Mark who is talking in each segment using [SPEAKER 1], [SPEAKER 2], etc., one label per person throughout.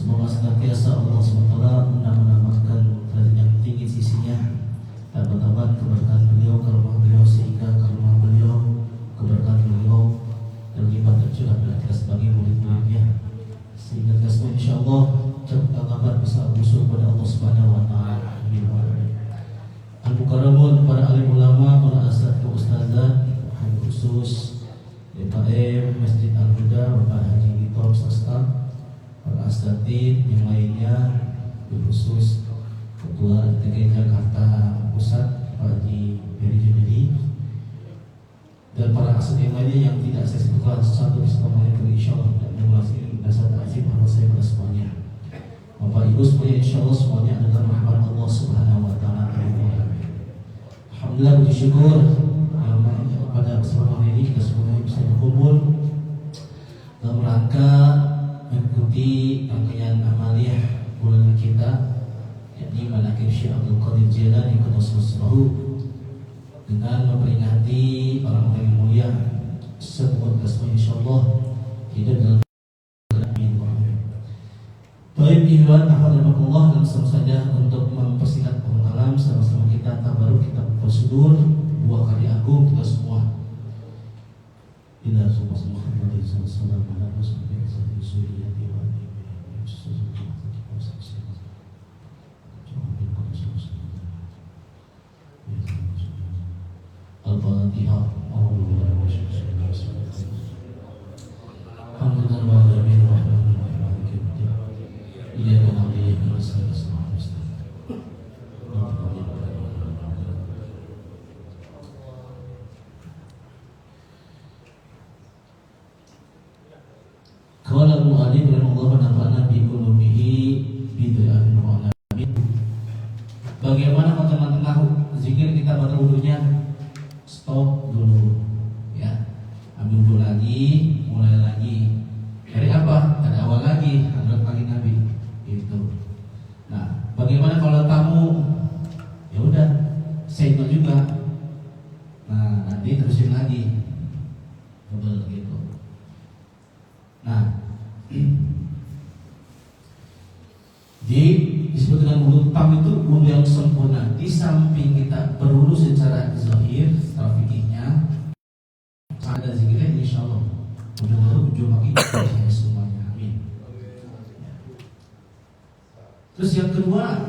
[SPEAKER 1] Semoga senantiasa Allah SWT menambahkan derajat yang tinggi sisinya, tambah-tambah keberkahan beliau, karomah beliau, sehingga karomah beliau, keberkahan beliau terlibat tercurah bila kita sebagai murid-muridnya, sehingga kita semua insyaallah tergambar besar busuk pada Allah Subhanahu wa taala. Al-Mukaramun, para alim ulama, para asatidz ustazah, khusus DPM Masjid Al-Huda, Bapak Haji Gito Sastra, para asatidz yang lainnya, khusus Ketua TK Jakarta Pusat Pak Haji Beri Junedi, dan para asatidz yang lainnya yang tidak saya sebutkan satu persatu insyaallah, dan mengulangi dasar takzim hormat saya pada semuanya. Bapak Ibu semuanya insyaallah semuanya adalah rahmat Allah Subhanahu wa taala. Alhamdulillah, puji syukur pada kesempatan ini kita semua bisa berkumpul dalam rangka mengikuti rangkaian amaliyah bulan kita, yakni Manaqib Syekh Abdul Qadir Jailani Qudusurahu, dengan memperingati orang-orang yang mulia. Semoga kita semua insyaallah hidup dalam baik ikhwan ahmadakumullah, langsung saja untuk mempersingkat pengalaman sama-sama kita tabaruk kitab prosedur buah karya agung kita semua. Bila semua Muhammad sallallahu alaihi wasallam Al-Fatihah. Qala al-mu'allif rahimahullah nafa'ana bi ulumihi bid'atin wa alamin. Bagaimana teman-teman zikir kita pada wudunya? Stop dulu ya. Ambil dulu lagi, mulai lagi. Dari apa? Dari awal lagi, hadrat lagi Nabi itu. Nah, bagaimana kalau tamu? Ya udah, saya ikut juga. Nah, nanti terusin lagi. Double gitu. Nah, disebut dengan wudu tam itu wudu yang sempurna. Di samping kita berwudu secara zahir, secara fikihnya, ada zikirnya insyaallah. Ujung lagi semuanya. Amin. Terus yang kedua,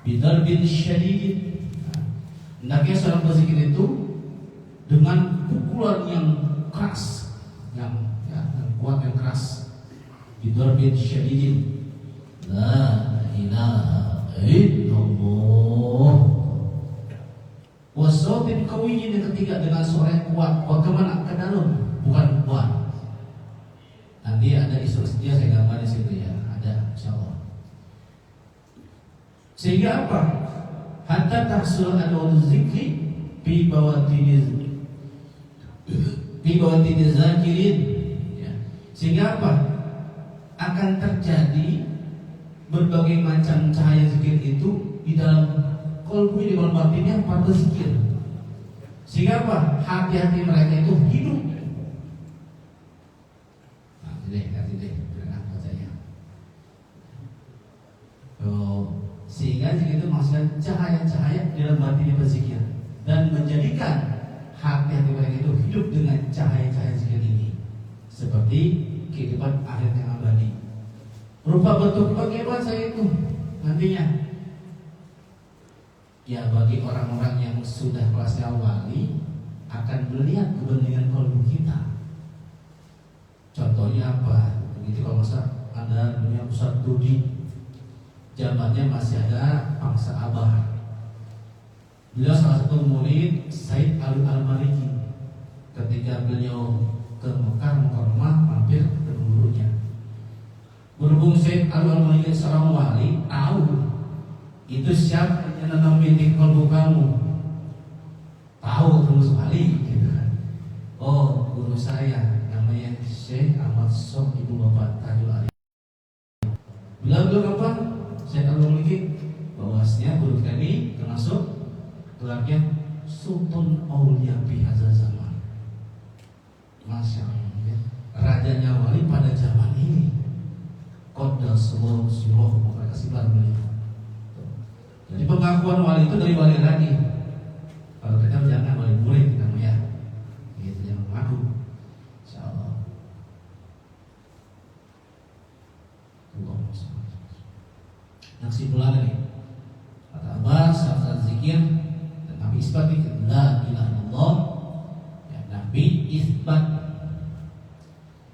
[SPEAKER 1] bidar bin syadid. Hendaknya seorang berzikir itu dengan pukulan yang keras, yang kuat, yang keras. Bidar bin syadid. La ilaha illallah. Wasautin qawiyyin, yang ketiga dengan suara yang kuat. Kuat kemana? Ke dalam, bukan kuat. Nanti ada instruksinya saya gambar di situ ya, ada insyaallah. Sehingga apa? Hatta tahsul adawul zikri bi bawatiniz zakirin ya. Sehingga apa? Akan terjadi berbagai macam cahaya zikir itu di dalam kalbu, di dalam batinnya para berzikir. Sehingga apa? Hati-hati mereka itu hidup. Nanti deh, dengar bacanya. Sehingga zikir itu maksudnya cahaya-cahaya di dalam batinnya berzikir, dan menjadikan hati-hati mereka itu hidup dengan cahaya-cahaya zikir ini, seperti kehidupan akhir yang abadi. Rupa bentuk bagaimana saya itu nantinya? Ya, bagi orang-orang yang sudah kelasnya wali akan melihat kebenaran kalbu kita. Contohnya apa? Begitu kalau masa ada dunia Ustaz Dudi, zamannya masih ada Pangsa Abah. Beliau salah satu murid Said Al-Maliki. Ketika beliau ke Mekah Mukarramah, mampir ke gurunya. Berhubung Said Al-Maliki seorang wali, tahu itu siapa yang nanam bintik kalbu kamu. Tahu terus wali gitu kan. Oh, guru saya namanya Syekh Ahmad Sok, ibu bapak Tajul Ali. Bilang apa? Syekh Al-Maliki bahwasanya guru kami termasuk gelarnya Sultan Aulia fi hadzal zaman. Masya Allah ya. Rajanya wali pada zaman ini. Qad Allah, Bismillah, mereka kasih barang. Jadi pengakuan wali itu dari wali lagi. Kalau kita jangan wali murid kita ya, gitu yang mengaku. Insyaallah. Yang kesimpulan nih, kata Abbas, saat zikir dan Nabi isbat la ilaha illallah. Ya, Nabi isbat.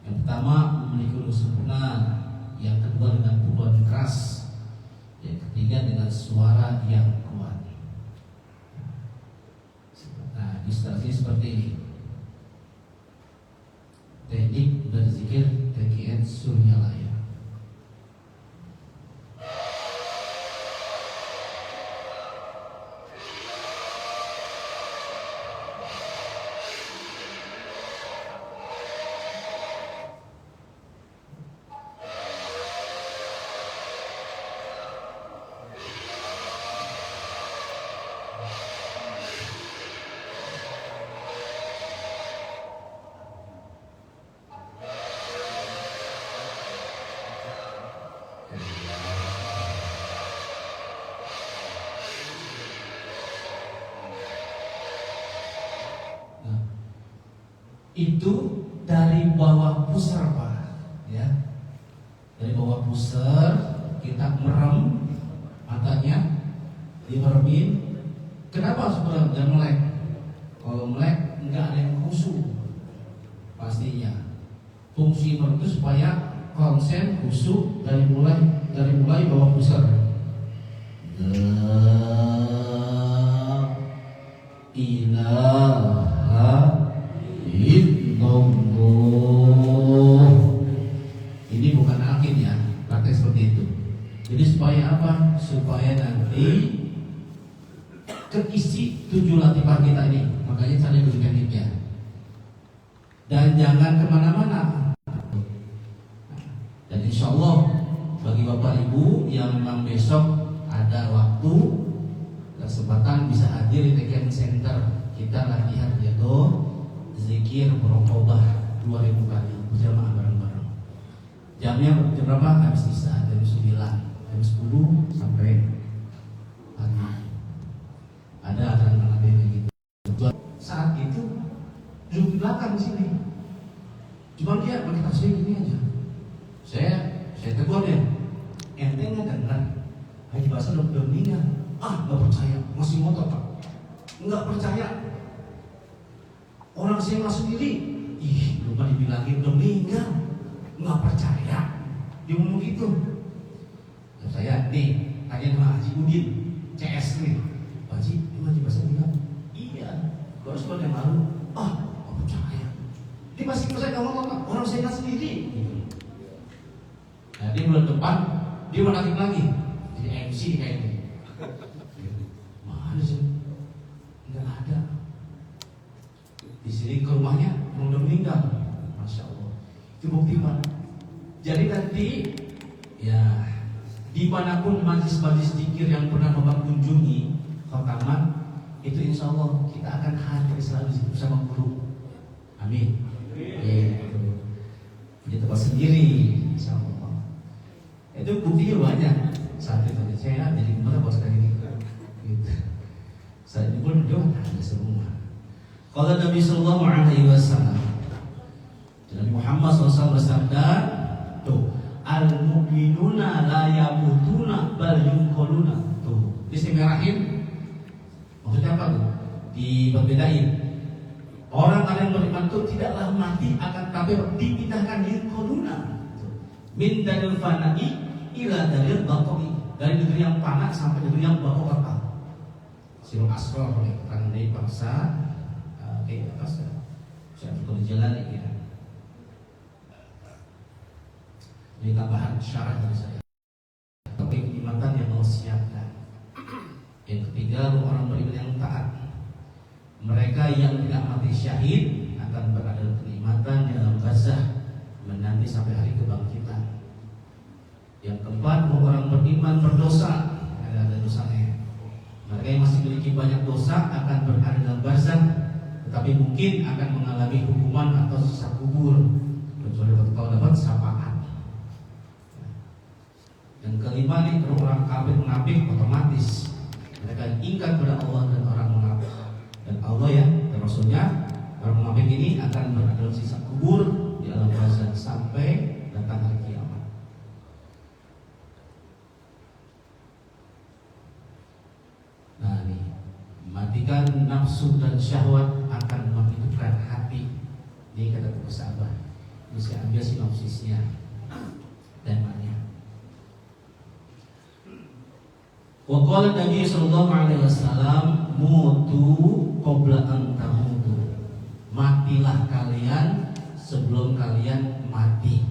[SPEAKER 1] Yang pertama memiliki ulul sempurna, yang kedua dengan pukulan keras, yang ketiga dengan suara yang kuat. Nah, ilustrasi seperti ini. Teknik berzikir TKN Suryalaya. Itu dari bawah pusar Pak, ya, dari bawah pusar kita merem matanya, dimeremin. Kenapa harus merem? Jangan melek. Kalau melek nggak ada yang khusyuk pastinya. Fungsi merem itu supaya konsen khusyuk dari mulai bawah pusar. La ilaha illallah. Ini bukan alkin ya, praktek seperti itu. Jadi supaya apa? Supaya nanti keisi 7 latifah kita ini. Makanya cari dulu tekniknya. Dan jangan kemana-mana. Dan insya Allah bagi bapak ibu yang memang besok ada waktu, kesempatan bisa hadir di TKN Center. Kita latihan yaitu zikir merokobah 2000 kali berjamaah bareng-bareng. Jamnya jam berapa? Habis isya, jam 9, jam 10 sampai pagi. Ada aturan gitu. Saat itu duduk di belakang di sini. Cuma dia pakai tasbih gini aja. Saya tegur dia. Ente nggak dengar Haji Basar udah meninggal. Nggak percaya, masih ngotot Pak. Nggak percaya. Orang saya nggak sendiri, lupa dibilangin udah meninggal, nggak percaya. Dia ngomong gitu. Ya, saya nih tanya sama Haji Udin, CS nih, Pak Haji, emang Haji Basar meninggal? Iya, baru sebulan yang lalu. Nggak percaya. Dia masih percaya nggak ngomong, orang saya nggak sendiri. Nah, dia bulan depan dia mau lagi, jadi MC kayaknya. Mana sih? Nggak ada. Di sini ke rumahnya udah meninggal, masya Allah. Itu bukti Pak. Jadi nanti ya dimanapun majlis-majlis zikir yang pernah Bapak kunjungi, khotaman itu insya Allah kita akan hadir selalu bersama guru. Amin. Di tempat sendiri, insya Allah. Itu buktinya banyak. Saat itu saya jadi gimana bos kayak ini. Gitu. Saat ini pun dia ada semua. Kalau Nabi Sallallahu Alaihi Wasallam, Nabi Muhammad SAW bersabda, tuh, al-mu'minuna la yamutuna bal yunqaluna. Tuh, disemerahin. Maksudnya apa tuh? Dibedain. Orang yang beriman itu tidaklah mati akan tapi dipindahkan yunqaluna. Min dalil fana'i ila dalil baqi. Dari negeri yang fana sampai negeri yang baqi. Sirul asrar oleh tandai bangsa. Atas saya berjalan ya. Ini tambahan syarat dari saya. Tapi kenikmatan yang Allah siapkan. Yang ketiga, orang beriman yang taat. Mereka yang tidak mati syahid akan berada dalam kenikmatan di alam barzah menanti sampai hari kebangkitan. Yang keempat, orang beriman berdosa, ada dosanya. Mereka yang masih memiliki banyak dosa akan berada dalam barzah, tetapi mungkin akan mengalami hukuman atau siksa kubur kecuali kalau dapat syafaat. mengimani. Kalau orang kafir munafik otomatis mereka ingkar kepada Allah dan orang munafik. Dan Allah ya dan Rasulnya, orang munafik ini akan berada dalam siksa kubur di alam barzakh sampai datang hari kiamat. Nah ini matikan nafsu dan syahwat akan menghidupkan hati. Ini kata buku sahabat. Ini saya ambil sinopsisnya temanya. Wa qala Nabi sallallahu alaihi wasallam mutu qabla an tamutu. Matilah kalian sebelum kalian mati.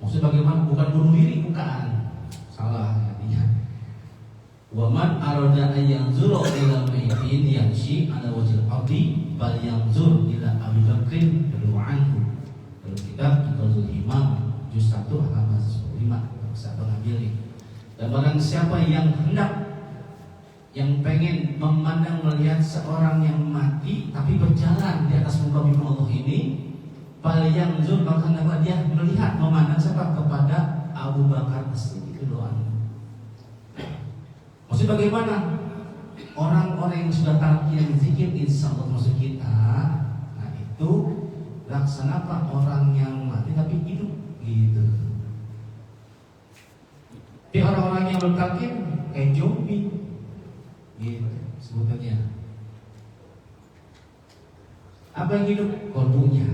[SPEAKER 1] Maksudnya bagaimana? Bukan bunuh diri, bukan. Salah artinya. Wa man arada an yanzura ila maytin yamshi ala wajhil ardi bal yanzur ila Abi Bakrin radhiyallahu anhu. Dalam kitab Iqazul Imam juz 1 halaman 15 bisa mengambil ini. Dan barang siapa yang hendak, yang pengen memandang melihat seorang yang mati tapi berjalan di atas muka bumi Allah ini, yang zur maka dia melihat memandang siapa? Kepada Abu Bakar As-Siddiq radhiyallahu. Maksudnya bagaimana? Orang-orang yang sudah talqin zikir insya Allah masuk kita. Nah itu laksana apa? Orang yang mati tapi hidup gitu. Tapi orang-orang yang belum talqin kayak zombie gitu sebutannya. Apa yang hidup? Kolbunya.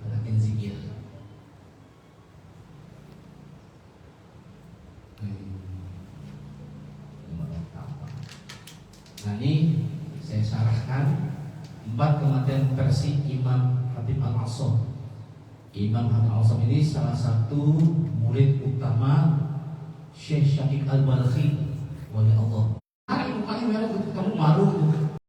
[SPEAKER 1] Talqin zikir. Nah ini saya syarahkan 4 kematian versi Imam Khatib Al-Asam. Imam Khatib Al-Asam ini salah satu murid utama Syekh Syafiq Al-Balkhi wali Allah.